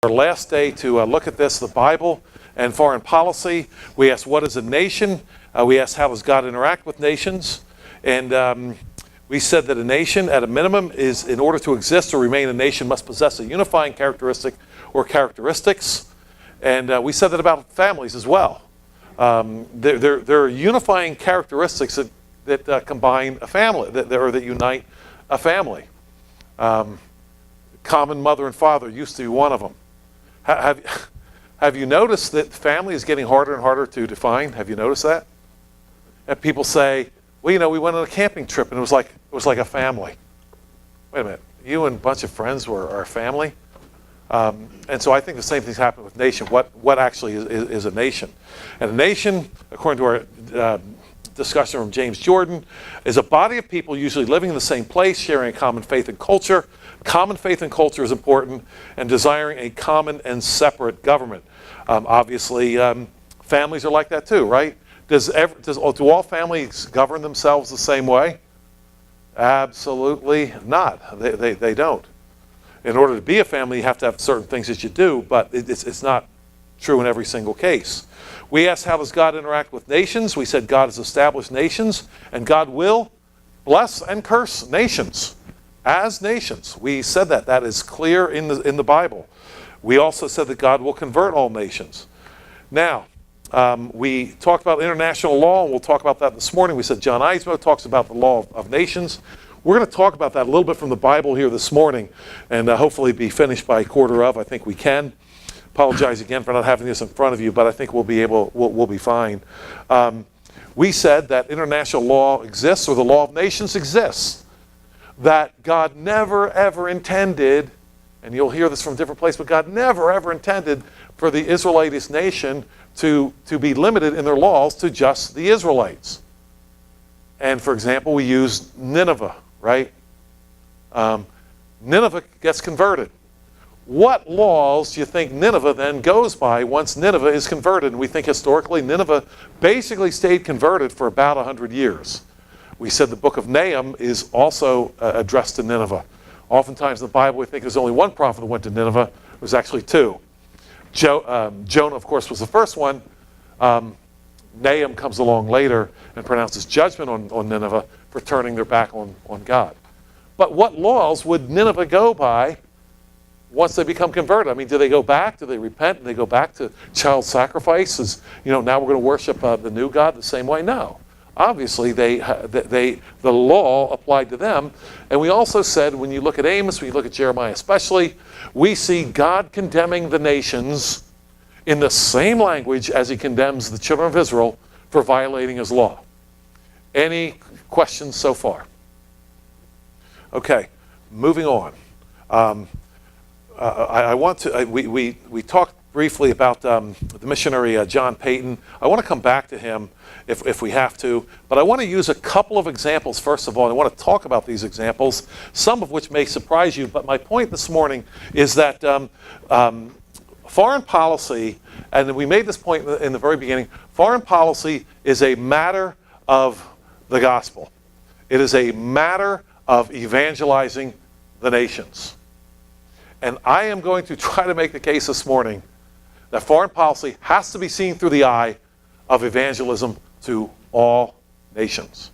Our last day to look at this, the Bible and foreign policy. We asked, what is a nation? We asked, how does God interact with nations? And we said that a nation, at a minimum, is, in order to exist or remain a nation, must possess a unifying characteristic or characteristics. And we said that about families as well. There are unifying characteristics that combine a family, that unite a family. Common mother and father used to be one of them. Have you noticed that family is getting harder and harder to define? Have you noticed that? And people say, well, you know, we went on a camping trip and it was like a family. Wait a minute, you and a bunch of friends were a family? And so I think the same thing's happened with nation. What actually is a nation? And a nation, according to our discussion from James Jordan, is a body of people usually living in the same place, sharing a common faith and culture. Common faith and culture is important, and desiring a common and separate government. Obviously, families are like that too, right? Do all families govern themselves the same way? Absolutely not. They don't. In order to be a family, you have to have certain things that you do, but it's not true in every single case. We asked, how does God interact with nations? We said God has established nations, and God will bless and curse nations as nations. We said that. That is clear in the Bible. We also said that God will convert all nations. Now, we talked about international law, and we'll talk about that this morning. We said John Eismo talks about the law of nations. We're going to talk about that a little bit from the Bible here this morning, and hopefully be finished by 1:15. I think we can. Apologize again for not having this in front of you, but I think we'll be fine. We said that international law exists, or the law of nations exists. That God never ever intended, and you'll hear this from different places, but God never ever intended for the Israelite nation to be limited in their laws to just the Israelites. And for example, we used Nineveh, right? Nineveh gets converted. What laws do you think Nineveh then goes by once Nineveh is converted? And we think historically Nineveh basically stayed converted for about 100 years. We said the book of Nahum is also addressed to Nineveh. Oftentimes in the Bible we think there's only one prophet that went to Nineveh. It was actually two. Jonah, of course, was the first one. Nahum comes along later and pronounces judgment on Nineveh for turning their back on God. But what laws would Nineveh go by once they become converted? I mean, do they go back? Do they repent? Do they go back to child sacrifices? You know, now we're going to worship the new God the same way? No. Obviously, the law applied to them. And we also said, when you look at Amos, when you look at Jeremiah especially, we see God condemning the nations in the same language as he condemns the children of Israel for violating his law. Any questions so far? Okay, moving on. We talked briefly about the missionary John Paton. I want to come back to him if we have to, but I want to use a couple of examples first of all. I want to talk about these examples, some of which may surprise you, but my point this morning is that foreign policy, and we made this point in the very beginning, foreign policy is a matter of the gospel. It is a matter of evangelizing the nations. And I am going to try to make the case this morning that foreign policy has to be seen through the eye of evangelism to all nations.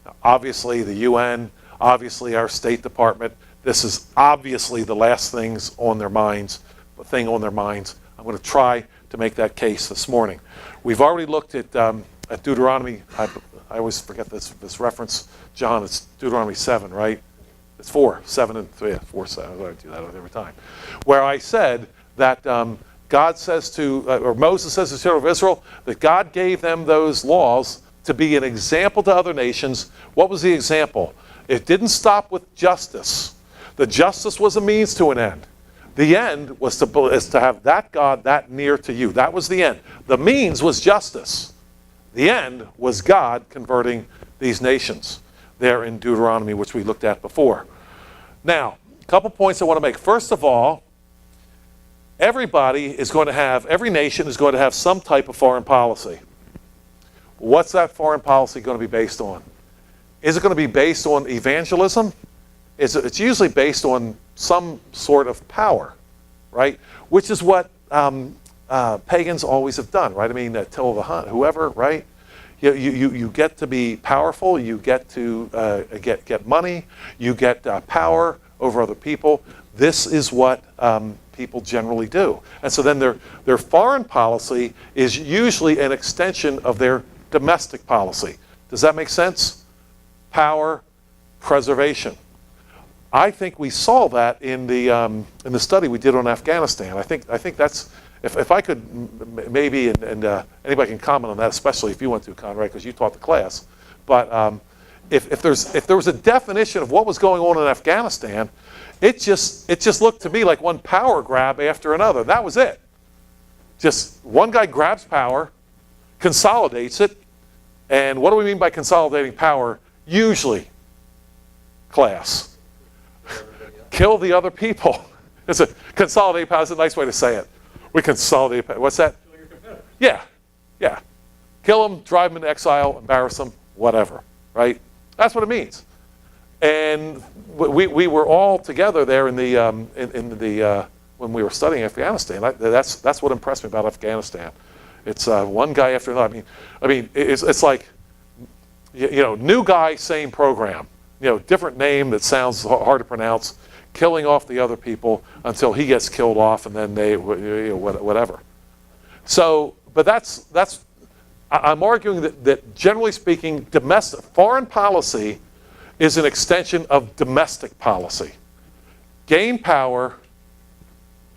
Now, obviously the UN, obviously our State Department, this is obviously the last thing on their minds. I'm going to try to make that case this morning. We've already looked at Deuteronomy. I always forget this reference. John, it's Deuteronomy 7, right? It's 4, 7 and 3, 4, 7. I do that every time. Where I said that God says or Moses says to the children of Israel that God gave them those laws to be an example to other nations. What was the example? It didn't stop with justice. The justice was a means to an end. The end was to have that God that near to you. That was the end. The means was justice. The end was God converting these nations there in Deuteronomy, which we looked at before. Now, a couple points I want to make. First of all, every nation is going to have some type of foreign policy. What's that foreign policy going to be based on? Is it going to be based on evangelism? It's usually based on some sort of power. right? Which is what pagans always have done, right? I mean, Attila the Hun, whoever, right? You get to be powerful, you get to get money, you get power over other people. This is what people generally do. And so then their foreign policy is usually an extension of their domestic policy. Does that make sense? Power, preservation. I think we saw that in the study we did on Afghanistan. I think that's, if I could maybe, and anybody can comment on that, especially if you want to, Conrad, because you taught the class. But if there was a definition of what was going on in Afghanistan, it just looked to me like one power grab after another. That was it. Just one guy grabs power, consolidates it, and what do we mean by consolidating power? Usually, class. Kill the other people. It's a consolidate power is a nice way to say it. We consolidate power. What's that? Kill your competitor. Yeah. Kill them, drive them into exile, embarrass them, whatever, right? That's what it means. And we were all together there in the when we were studying Afghanistan. That's what impressed me about Afghanistan. It's one guy after another. I mean, it's like, new guy, same program. Different name that sounds hard to pronounce. Killing off the other people until he gets killed off, and then they whatever. So, but I'm arguing that generally speaking, foreign policy is an extension of domestic policy. Gain power,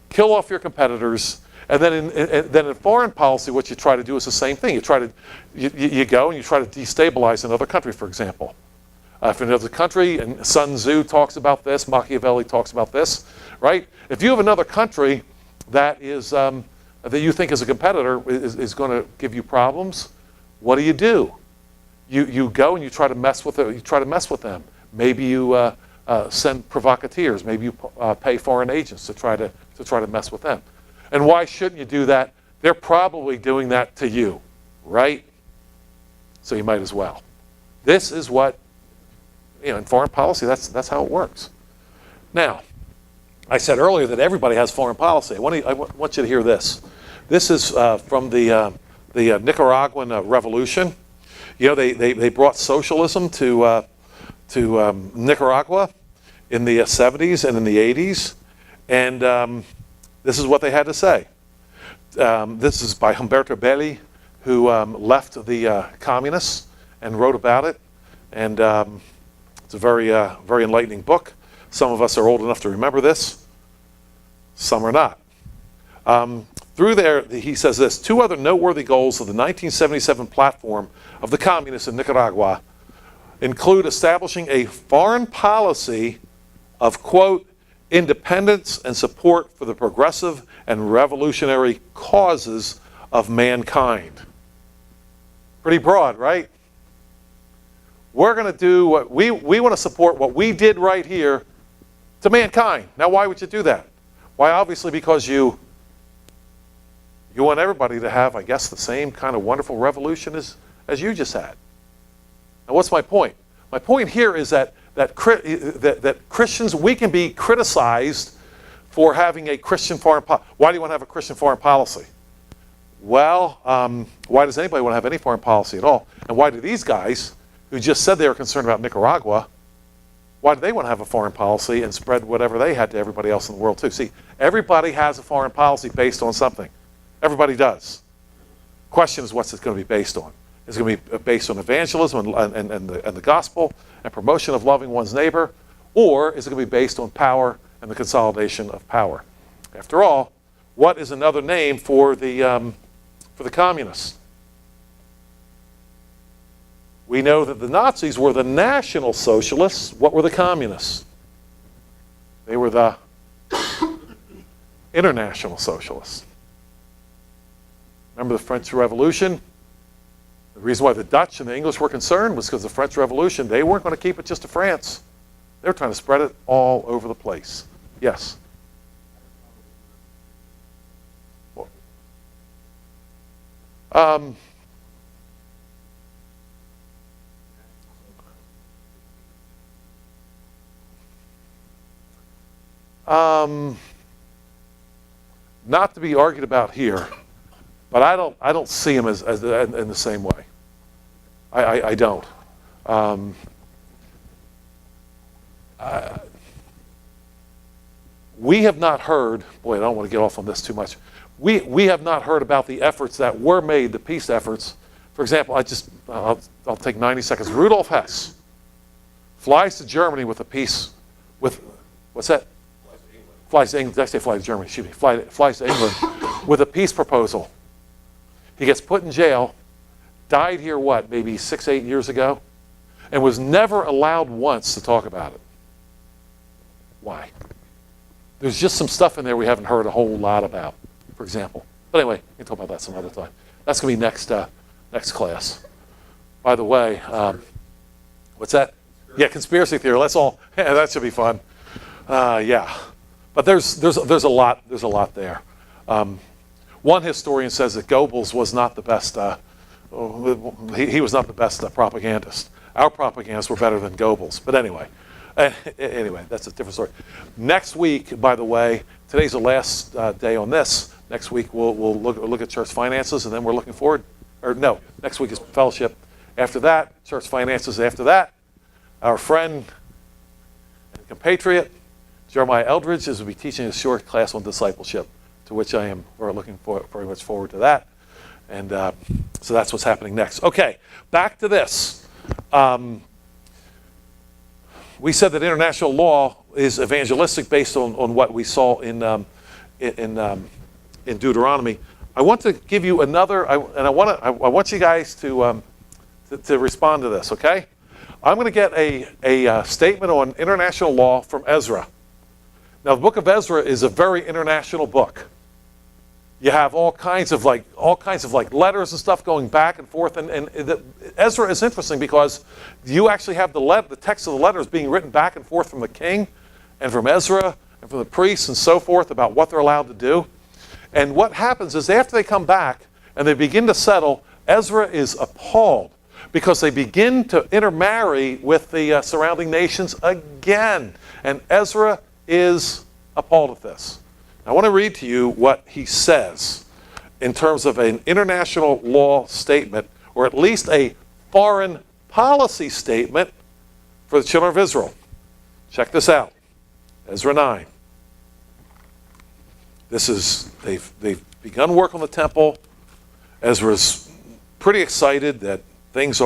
kill off your competitors, and then in foreign policy, what you try to do is the same thing. You go and you try to destabilize another country, for example. If another country, and Sun Tzu talks about this, Machiavelli talks about this, right? If you have another country that is that you think is a competitor is going to give you problems, what do? You go and you try to mess with it. You try to mess with them. Maybe you send provocateurs. Maybe you pay foreign agents to try to mess with them. And why shouldn't you do that? They're probably doing that to you, right? So you might as well. This is what, in foreign policy, that's how it works. Now, I said earlier that everybody has foreign policy. I want you to hear this. This is from the Nicaraguan Revolution. They brought socialism to Nicaragua in the 70s and in the 80s, and this is what they had to say. This is by Humberto Belli, who left the communists and wrote about it, and it's a very enlightening book. Some of us are old enough to remember this. Some are not. Through there, he says this: two other noteworthy goals of the 1977 platform of the communists in Nicaragua include establishing a foreign policy of, quote, independence and support for the progressive and revolutionary causes of mankind. Pretty broad, right? We're going to do what we want to support what we did right here to mankind. Now, why would you do that? Why? Obviously because you want everybody to have, I guess, the same kind of wonderful revolution as you just had. Now, what's my point? My point here is that Christians, we can be criticized for having a Christian foreign policy. Why do you want to have a Christian foreign policy? Well, why does anybody want to have any foreign policy at all? And why do these guys, who just said they were concerned about Nicaragua, why do they want to have a foreign policy and spread whatever they had to everybody else in the world too? See, everybody has a foreign policy based on something. Everybody does. Question is, what's it going to be based on? Is it going to be based on evangelism and the gospel and promotion of loving one's neighbor? Or is it going to be based on power and the consolidation of power? After all, what is another name for the communists? We know that the Nazis were the National Socialists. What were the communists? They were the International Socialists. Remember the French Revolution? The reason why the Dutch and the English were concerned was because the French Revolution, they weren't going to keep it just to France. They were trying to spread it all over the place. Yes? not to be argued about here, but I don't see them as in the same way. I don't. We have not heard, boy, I don't want to get off on this too much. We have not heard about the efforts that were made, the peace efforts. For example, I'll take 90 seconds. Rudolf Hess flies to Germany with a peace, with, what's that? Flies to England. Did I say fly to Germany? Excuse me. Flies to England with a peace proposal. He gets put in jail, died here, what, maybe 6, 8 years ago, and was never allowed once to talk about it. Why? There's just some stuff in there we haven't heard a whole lot about, for example. But anyway, we can talk about that some other time. That's going to be next class. By the way, what's that? Yeah, conspiracy theory. Let's all. Yeah, that should be fun. Yeah, but there's a lot there. One historian says that Goebbels was not the best. He was not the best propagandist. Our propagandists were better than Goebbels. But anyway. Anyway, that's a different story. Next week, by the way, today's the last day on this. Next week we'll look at church finances, and then we're looking forward. Or no, next week is fellowship. After that, church finances. After that, our friend and compatriot Jeremiah Eldridge will be teaching a short class on discipleship, to which we're looking very much forward to that. And so that's what's happening next. Okay, back to this. We said that international law is evangelistic based on what we saw in Deuteronomy. I want to give you another, I want you guys to respond to this. Okay, I'm going to get a statement on international law from Ezra. Now, the book of Ezra is a very international book. You have all kinds of letters and stuff going back and forth, and Ezra is interesting because you actually have the text of the letters being written back and forth from the king and from Ezra and from the priests and so forth about what they're allowed to do. And what happens is after they come back and they begin to settle, Ezra is appalled because they begin to intermarry with the surrounding nations again. And Ezra is appalled at this. I want to read to you what he says in terms of an international law statement, or at least a foreign policy statement for the children of Israel. Check this out. Ezra 9. They've begun work on the temple. Ezra's pretty excited that things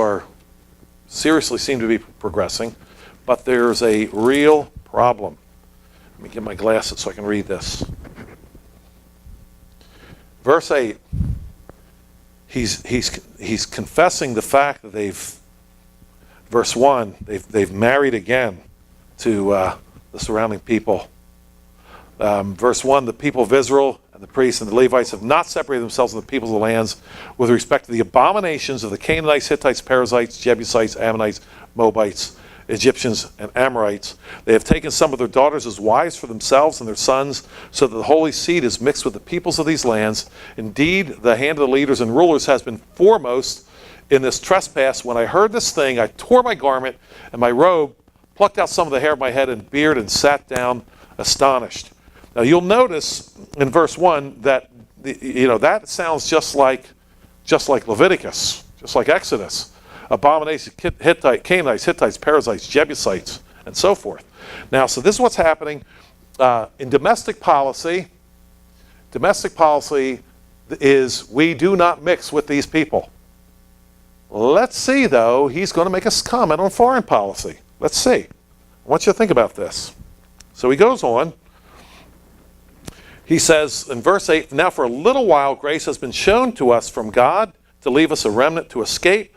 seriously seem to be progressing, but there's a real problem. Let me get my glasses so I can read this. Verse 8, he's confessing the fact that verse 1, they've married again to the surrounding people. Verse 1, the people of Israel and the priests and the Levites have not separated themselves from the peoples of the lands with respect to the abominations of the Canaanites, Hittites, Perizzites, Jebusites, Ammonites, Moabites, Egyptians, and Amorites. They have taken some of their daughters as wives for themselves and their sons, so that the holy seed is mixed with the peoples of these lands. Indeed, the hand of the leaders and rulers has been foremost in this trespass. When I heard this thing, I tore my garment and my robe, plucked out some of the hair of my head and beard, and sat down astonished. Now you'll notice in verse 1 that that sounds just like Leviticus, just like Exodus. Abominations, Canaanites, Hittites, Perizzites, Jebusites, and so forth. Now, so this is what's happening in domestic policy. Domestic policy is we do not mix with these people. Let's see, though, he's going to make a comment on foreign policy. Let's see. I want you to think about this. So he goes on. He says in verse 8, now for a little while grace has been shown to us from God to leave us a remnant to escape.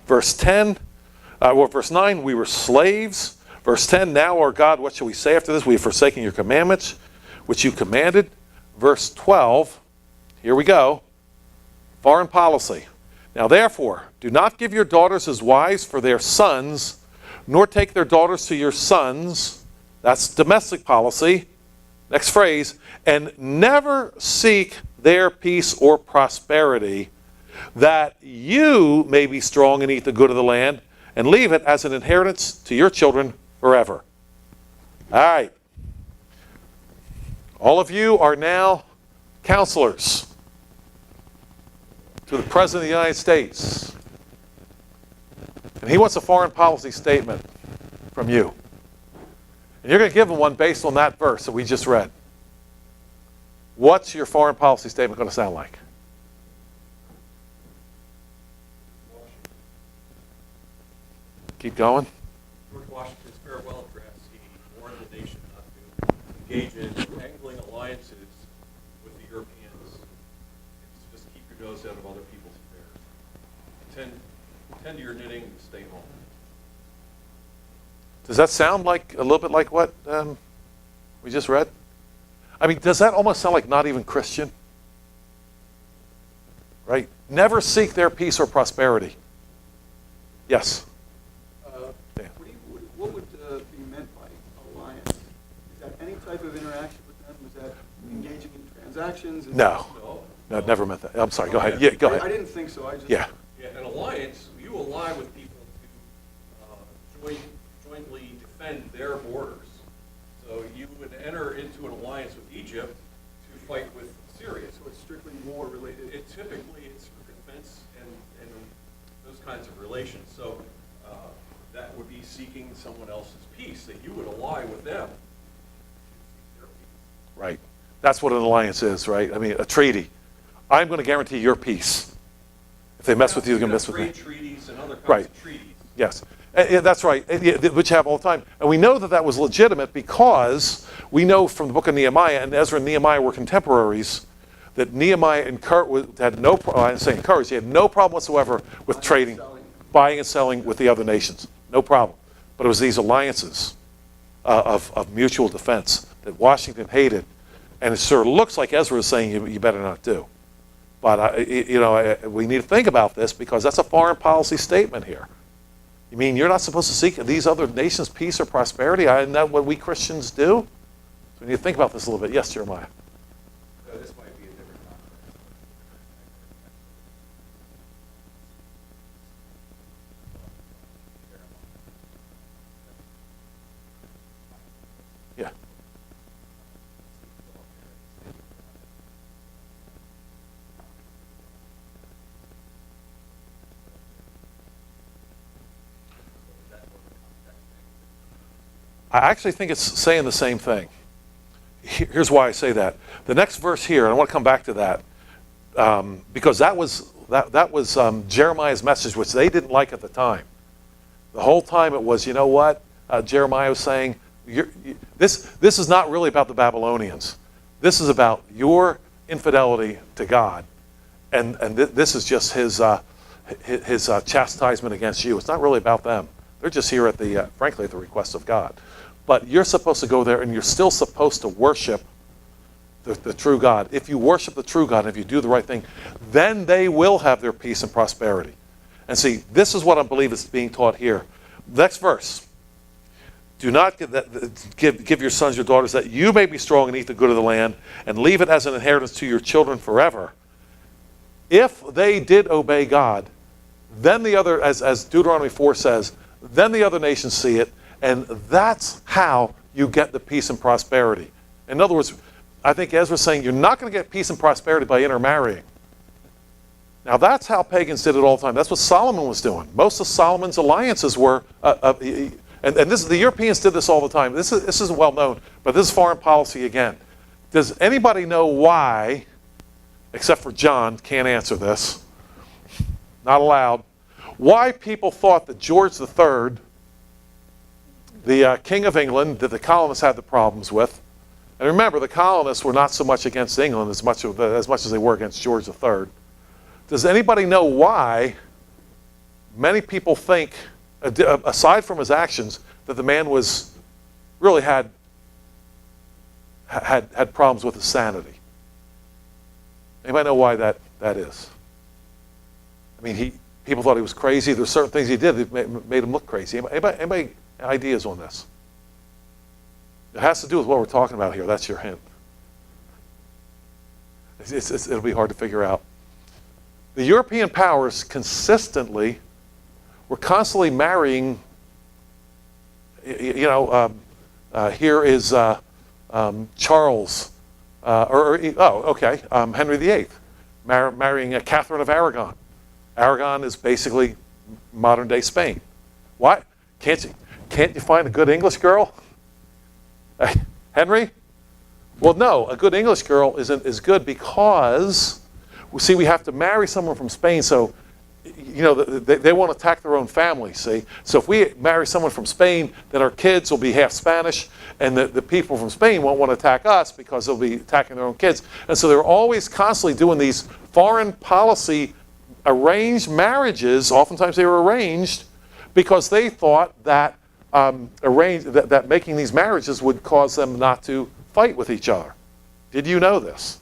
Verse 9, we were slaves. Verse 10, now, our God, what shall we say after this? We have forsaken your commandments, which you commanded. Verse 12, here we go, foreign policy. Now, therefore, do not give your daughters as wives for their sons, nor take their daughters to your sons. That's domestic policy. Next phrase, and never seek their peace or prosperity, that you may be strong and eat the good of the land, and leave it as an inheritance to your children forever. All right. All of you are now counselors, to the President of the United States. And he wants a foreign policy statement from you. And you're going to give him one based on that verse that we just read. What's your foreign policy statement going to sound like? Keep going. George Washington's farewell address, he warned the nation not to engage in angling alliances with the Europeans. Just keep your nose out of other people's affairs. Tend to your knitting and stay home. Does that sound like a little bit like what we just read? I mean, does that almost sound like not even Christian? Right? Never seek their peace or prosperity. Yes. What would be meant by alliance? Is that any type of interaction with them? Is that engaging in transactions? No, never meant that. I'm sorry. Go ahead. Yeah, go ahead. I didn't think so. Yeah. An alliance, you ally with people to jointly defend their borders. So you would enter into an alliance with Egypt to fight with Syria. So it's strictly war related. Typically it's for defense and those kinds of relations. So that would be seeking someone else's peace, that you would ally with them. Right. That's what an alliance is, right? I mean, a treaty. I'm going to guarantee your peace. If they mess with you, they're going to mess with me. Trade treaties and other kinds Right. of treaties. Yes. That's right, which you have all the time. And we know that that was legitimate because we know from the book of Nehemiah, and Ezra and Nehemiah were contemporaries, that Nehemiah had no problem, I'm saying encouraged, he had no problem whatsoever with trading, buying and selling with the other nations. No problem. But it was these alliances of mutual defense that Washington hated. And it sure looks like Ezra is saying you better not do. But, we need to think about this because that's a foreign policy statement here. You mean you're not supposed to seek these other nations' peace or prosperity? Isn't that what we Christians do? So we need to think about this a little bit. Yes, Jeremiah. This might be a different context. Yeah. I actually think it's saying the same thing. Here's why I say that. The next verse here, and I want to come back to that, because that was Jeremiah's message, which they didn't like at the time. The whole time it was, you know what? Jeremiah was saying, this is not really about the Babylonians. This is about your infidelity to God, and this is just his chastisement against you. It's not really about them. They're just here at frankly, at the request of God. But you're supposed to go there, and you're still supposed to worship the true God. If you worship the true God, if you do the right thing, then they will have their peace and prosperity. And see, this is what I believe is being taught here. Next verse. Do not give your sons, your daughters, that you may be strong and eat the good of the land, and leave it as an inheritance to your children forever. If they did obey God, then the other, as Deuteronomy 4 says, then the other nations see it, and that's how you get the peace and prosperity. In other words, I think Ezra's saying you're not going to get peace and prosperity by intermarrying. Now that's how pagans did it all the time. That's what Solomon was doing. Most of Solomon's alliances were, and the Europeans did this all the time. This isn't well known, but this is foreign policy again. Does anybody know why, except for John, can't answer this, not allowed, why people thought that George III, the King of England, that the colonists had the problems with, and remember, the colonists were not so much against England as much as they were against George III. Does anybody know why many people think, aside from his actions, that the man really had problems with his sanity? Anybody know why that is? I mean, people thought he was crazy. There's certain things he did that made him look crazy. Anybody ideas on this? It has to do with what we're talking about here. That's your hint. It'll be hard to figure out. The European powers consistently were constantly marrying. Here is Charles, Henry VIII, marrying Catherine of Aragon. Aragon is basically modern-day Spain. Why? Can't you find a good English girl? Henry? Well, no, a good English girl is good because, see, we have to marry someone from Spain, so they won't attack their own family, see? So if we marry someone from Spain, then our kids will be half Spanish, and the people from Spain won't want to attack us because they'll be attacking their own kids. And so they're always constantly doing these foreign policy arranged marriages. Oftentimes they were arranged because they thought that that making these marriages would cause them not to fight with each other. Did you know this?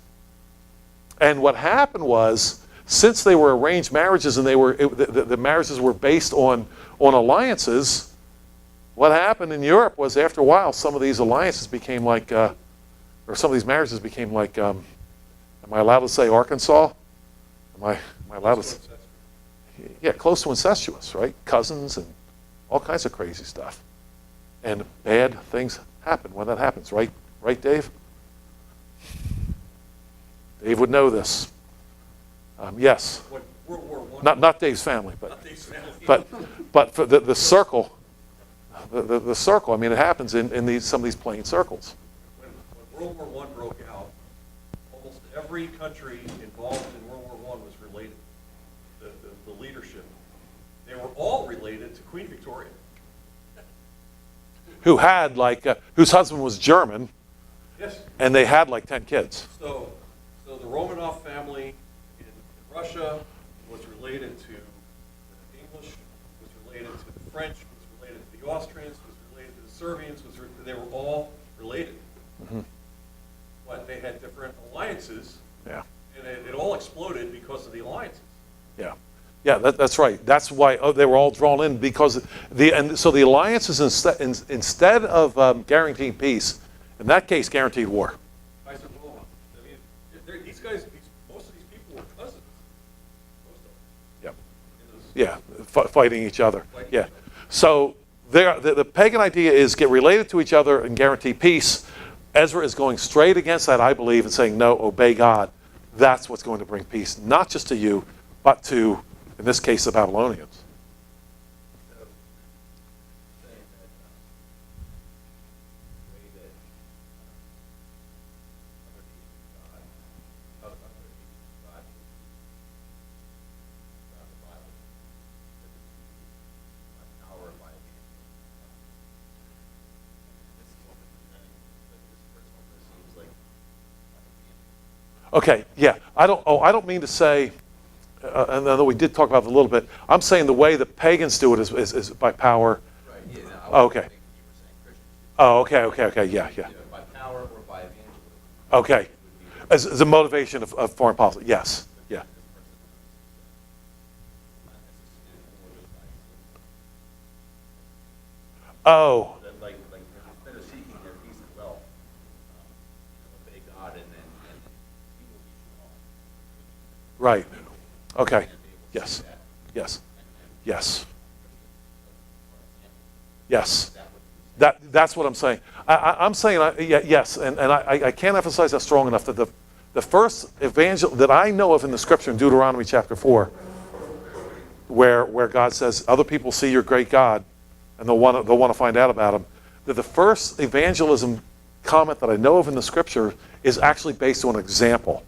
And what happened was, since they were arranged marriages and the marriages were based on alliances, what happened in Europe was, after a while, some of these alliances became like, or some of these marriages became like, am I allowed to say Arkansas? Am I allowed to say? Yeah, close to incestuous, right? Cousins and all kinds of crazy stuff. And bad things happen when that happens, right? Right, Dave? Dave would know this. Yes. When World War I, Not Dave's family, but not Dave's family. but for the circle, the circle. I mean, it happens in some of these plain circles. When World War I broke out, almost every country involved in World War I was related. The leadership, they were all related to Queen Victoria. Who had whose husband was German, Yes. and they had like 10 kids. So the Romanov family in Russia was related to the English, was related to the French, was related to the Austrians, was related to the Serbians, they were all related. Mm-hmm. But they had different alliances, Yeah. and it all exploded because of the alliances. Yeah. Yeah, that's right. That's why they were all drawn in, because so the alliances instead of guaranteeing peace, in that case, guaranteed war. Kaiser Wilhelm. I mean, most of these people were cousins. Most of them. Yep. In those- Yeah, fighting each other. Fighting Yeah. each other. So the pagan idea is get related to each other and guarantee peace. Ezra is going straight against that, I believe, and saying, no, obey God. That's what's going to bring peace, not just to you, but to, in this case, the Babylonians. Okay, yeah. I don't mean to say, and I know we did talk about it a little bit. I'm saying the way the pagans do it is by power. Right, yeah, no, Oh, I okay. wasn't thinking you were saying Christians. Oh, okay, yeah. Either by power or by evangelism. Okay. As a motivation of foreign policy, yes, yeah. Oh, Like instead of seeking their peace and wealth, obey God and then He will teach you all. right. Okay. And be able to Yes. see that. Yes. Yes. Is Yes. that what you say? That's what I'm saying. I'm saying yes, and I can't emphasize that strong enough that the first evangel that I know of in the scripture in Deuteronomy chapter 4, where God says other people see your great God, and they'll want to find out about him. That the first evangelism comment that I know of in the scripture is actually based on example,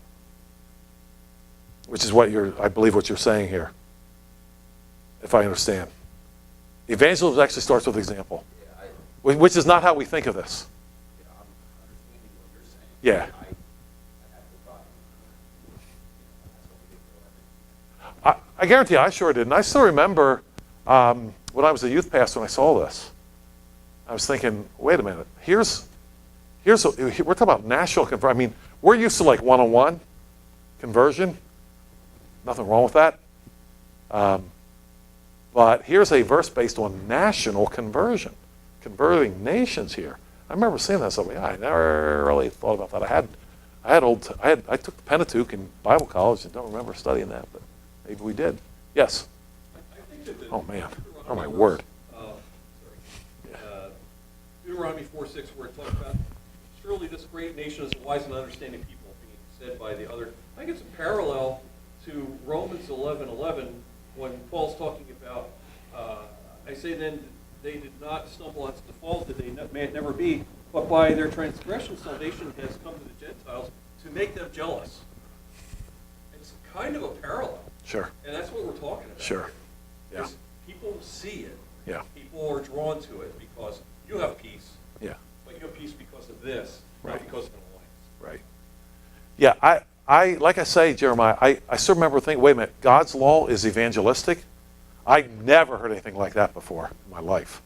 which is I believe what you're saying here, if I understand. Evangelism actually starts with example, Yeah, which is not how we think of this. I'm understanding what you're saying. Yeah. I have the thought. That's what we did for I guarantee I sure did. And I still remember when I was a youth pastor and I saw this. I was thinking, wait a minute, we're talking about national conversion. I mean, we're used to like one-on-one conversion. Nothing wrong with that. But here's a verse based on national conversion, converting nations here. I remember seeing that. So I never really thought about that. I took the Pentateuch in Bible college and don't remember studying that, but maybe we did. Yes. I think that Oh man. Oh my Deuteronomy word. Deuteronomy 4:6, where it talks about surely this great nation is a wise and understanding people, being said by the other. I think it's a parallel to Romans 11:11 when Paul's talking about, I say then they did not stumble as to fall, that they may it never be, but by their transgression salvation has come to the Gentiles to make them jealous. It's kind of a parallel. Sure. And that's what we're talking about. Sure. Yeah. Because people see it. Yeah. People are drawn to it because you have peace, Yeah. but you have peace because of this, not Right. because of an alliance. Right. Yeah, I like I say, Jeremiah, I still remember thinking, wait a minute, God's law is evangelistic? I never heard anything like that before in my life.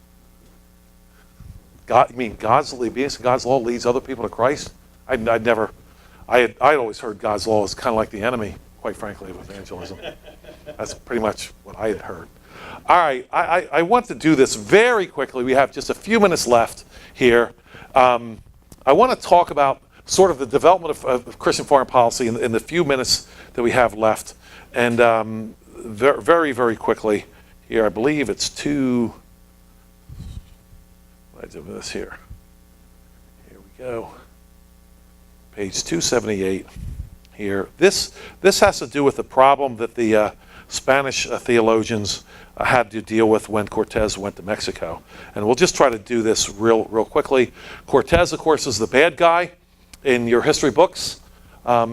God's law leads other people to Christ? I'd always heard God's law is kind of like the enemy, quite frankly, of evangelism. That's pretty much what I had heard. All right, I want to do this very quickly. We have just a few minutes left here. I want to talk about sort of the development of Christian foreign policy in the few minutes that we have left. And very, very quickly here, I believe it's I do this here. Here we go. Page 278 here. This has to do with the problem that the Spanish theologians had to deal with when Cortez went to Mexico. And we'll just try to do this real quickly. Cortez, of course, is the bad guy in your history books.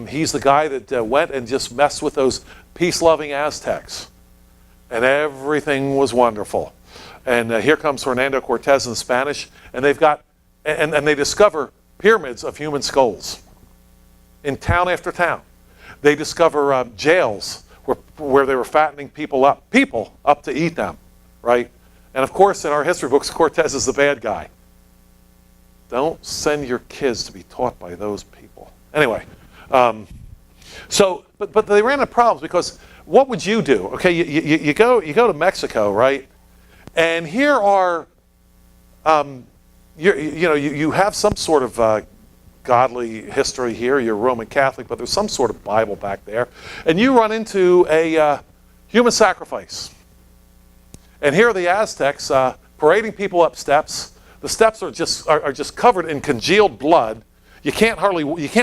He's the guy that went and just messed with those peace-loving Aztecs. And everything was wonderful. And here comes Hernando Cortez in the Spanish, and they've got, and they discover pyramids of human skulls in town after town. They discover jails where they were fattening people up to eat them, right? And of course, in our history books, Cortez is the bad guy. Don't send your kids to be taught by those people. Anyway, but they ran into problems because what would you do? Okay, you go to Mexico, right? And here are, you have some sort of godly history here. You're Roman Catholic, but there's some sort of Bible back there. And you run into a human sacrifice. And here are the Aztecs parading people up steps. The steps are just covered in congealed blood. You can't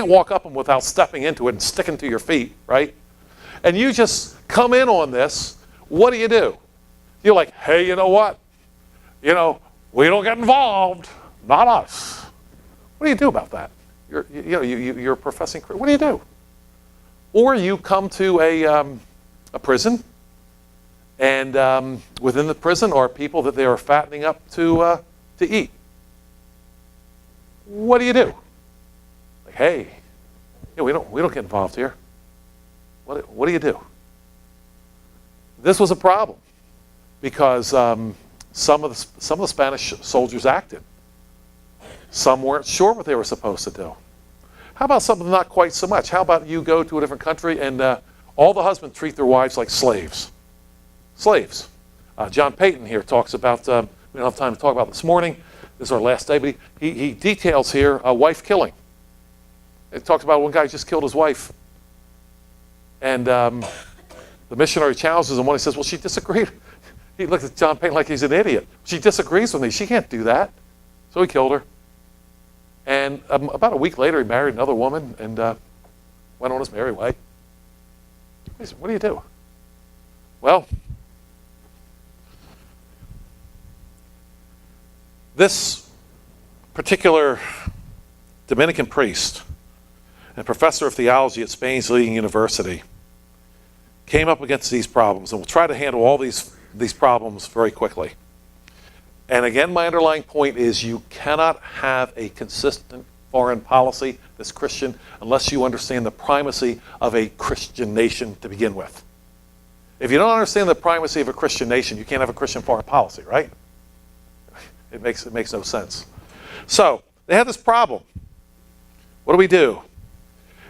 walk up them without stepping into it and sticking to your feet, right? And you just come in on this. What do? You're like, hey, you know what? We don't get involved. Not us. What do you do about that? You're a professing Christian. What do you do? Or you come to a prison, and within the prison are people that they are fattening up to eat. What do? Like, hey, we don't get involved here. What do you do? This was a problem because some of the Spanish soldiers acted. Some weren't sure what they were supposed to do. How about something not quite so much? How about you go to a different country and all the husbands treat their wives like slaves? Slaves. John Payton here talks about, we don't have time to talk about this morning. This is our last day, but he details here wife killing. It talks about one guy who just killed his wife. And the missionary challenges him when he says, well, she disagreed. He looked at John Payton like he's an idiot. She disagrees with me. She can't do that. So he killed her. And about a week later, he married another woman and went on his merry way. What do you do? Well, this particular Dominican priest and professor of theology at Spain's leading university came up against these problems, and we'll try to handle all these problems very quickly. And again, my underlying point is you cannot have a consistent foreign policy that's Christian unless you understand the primacy of a Christian nation to begin with. If you don't understand the primacy of a Christian nation, you can't have a Christian foreign policy, right? It makes no sense. So they had this problem. What do we do?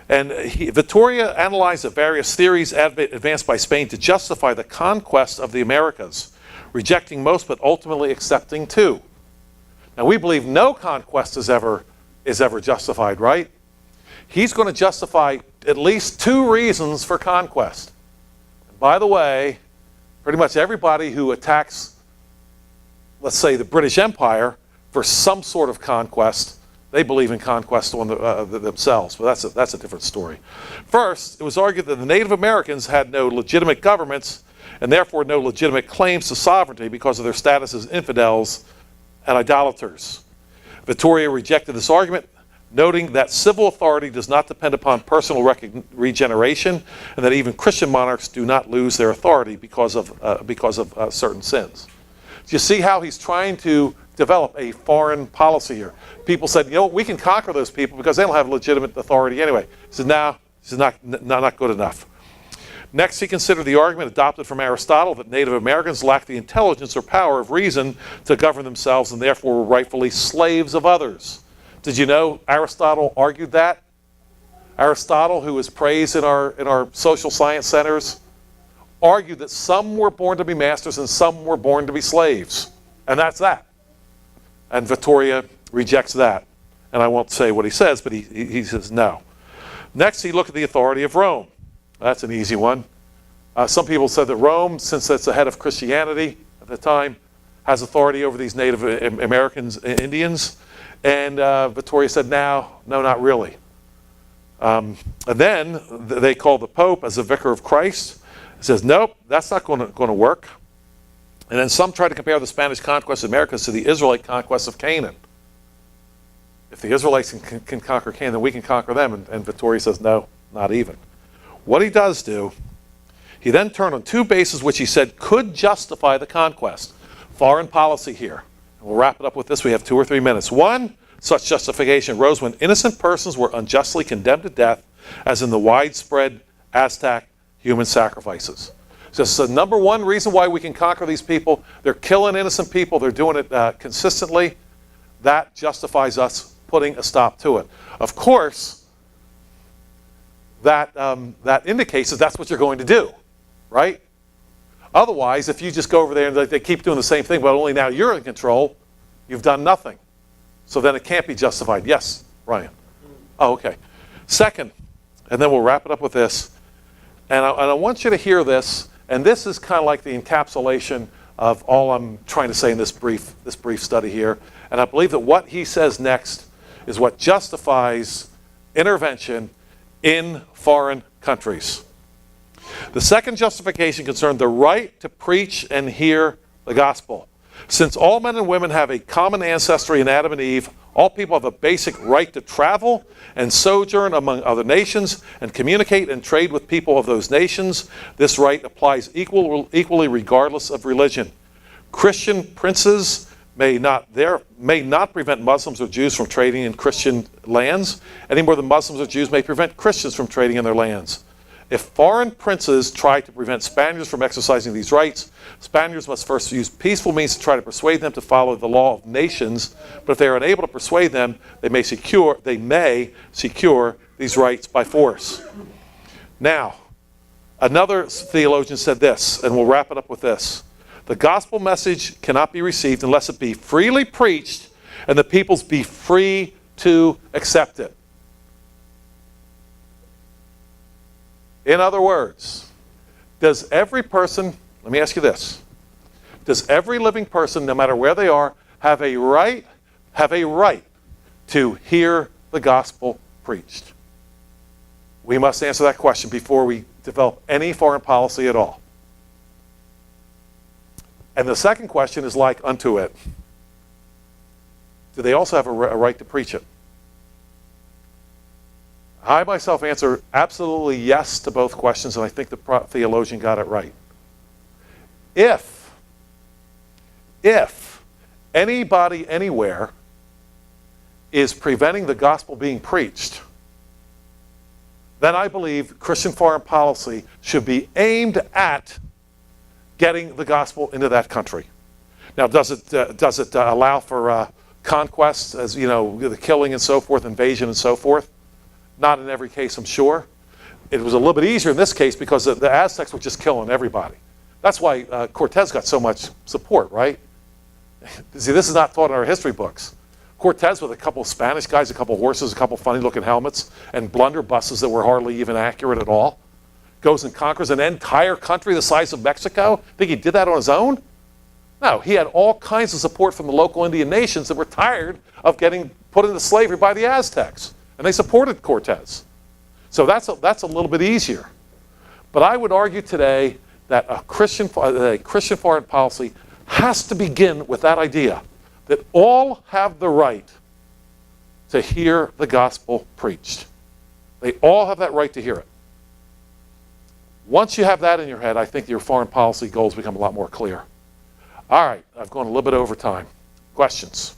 And Vittoria analyzed the various theories advanced by Spain to justify the conquest of the Americas, rejecting most but ultimately accepting two. Now we believe no conquest is ever justified, right? He's going to justify at least two reasons for conquest. And by the way, pretty much everybody who attacks, let's say, the British Empire for some sort of conquest They believe in conquest on themselves, but that's a different story. First, it was argued that the Native Americans had no legitimate governments and therefore no legitimate claims to sovereignty because of their status as infidels and idolaters. Vittoria rejected this argument, noting that civil authority does not depend upon personal regeneration and that even Christian monarchs do not lose their authority because of certain sins. Do you see how he's trying to develop a foreign policy here? People said, you know, we can conquer those people because they don't have legitimate authority anyway. He said, no, this is not good enough. Next, he considered the argument adopted from Aristotle that Native Americans lacked the intelligence or power of reason to govern themselves and therefore were rightfully slaves of others. Did you know Aristotle argued that? Aristotle, who is praised in our social science centers, argued that some were born to be masters and some were born to be slaves. And that's that. And Vittoria rejects that. And I won't say what he says, but he says no. Next, he looked at the authority of Rome. That's an easy one. Some people said that Rome, since it's the head of Christianity at the time, has authority over these Native Americans, Indians. And Vittoria said, no, not really. And then they called the Pope as a vicar of Christ. He says, nope, that's not going to work. And then some tried to compare the Spanish conquest of Americas to the Israelite conquest of Canaan. If the Israelites can conquer Canaan, then we can conquer them. And Vittoria says, no, not even. What he does do, he then turned on two bases which he said could justify the conquest. Foreign policy here. And we'll wrap it up with this. We have 2 or 3 minutes. One, such justification arose when innocent persons were unjustly condemned to death, as in the widespread Aztec human sacrifices. So the number one reason why we can conquer these people, they're killing innocent people, they're doing it consistently. That justifies us putting a stop to it. Of course, that indicates that that's what you're going to do, right? Otherwise, if you just go over there and they keep doing the same thing, but only now you're in control, you've done nothing. So then it can't be justified. Yes, Ryan? Oh, okay. Second, and then we'll wrap it up with this, and I want you to hear this, and this is kind of like the encapsulation of all I'm trying to say in this brief study here. And I believe that what he says next is what justifies intervention in foreign countries. The second justification concerned the right to preach and hear the gospel. Since all men and women have a common ancestry in Adam and Eve, all people have a basic right to travel and sojourn among other nations and communicate and trade with people of those nations. This right applies equally regardless of religion. Christian princes may not prevent Muslims or Jews from trading in Christian lands, any more than Muslims or Jews may prevent Christians from trading in their lands. If foreign princes try to prevent Spaniards from exercising these rights, Spaniards must first use peaceful means to try to persuade them to follow the law of nations. But if they are unable to persuade them, they may secure these rights by force. Now, another theologian said this, and we'll wrap it up with this. The gospel message cannot be received unless it be freely preached and the peoples be free to accept it. In other words, does every person, let me ask you this, does every living person, no matter where they are, have a right to hear the gospel preached? We must answer that question before we develop any foreign policy at all. And the second question is like unto it. Do they also have a right to preach it? I myself answer absolutely yes to both questions, and I think the theologian got it right. If anybody anywhere is preventing the gospel being preached, then I believe Christian foreign policy should be aimed at getting the gospel into that country. Now, does it allow for conquest, as you know, the killing and so forth, invasion and so forth? Not in every case, I'm sure. It was a little bit easier in this case because the Aztecs were just killing everybody. That's why Cortez got so much support, right? See, this is not taught in our history books. Cortez with a couple of Spanish guys, a couple of horses, a couple of funny-looking helmets, and blunderbusses that were hardly even accurate at all, goes and conquers an entire country the size of Mexico. Think he did that on his own? No, he had all kinds of support from the local Indian nations that were tired of getting put into slavery by the Aztecs, and they supported Cortez. So that's a little bit easier. But I would argue today that a Christian foreign policy has to begin with that idea that all have the right to hear the gospel preached. They all have that right to hear it. Once you have that in your head, I think your foreign policy goals become a lot more clear. All right, I've gone a little bit over time. Questions?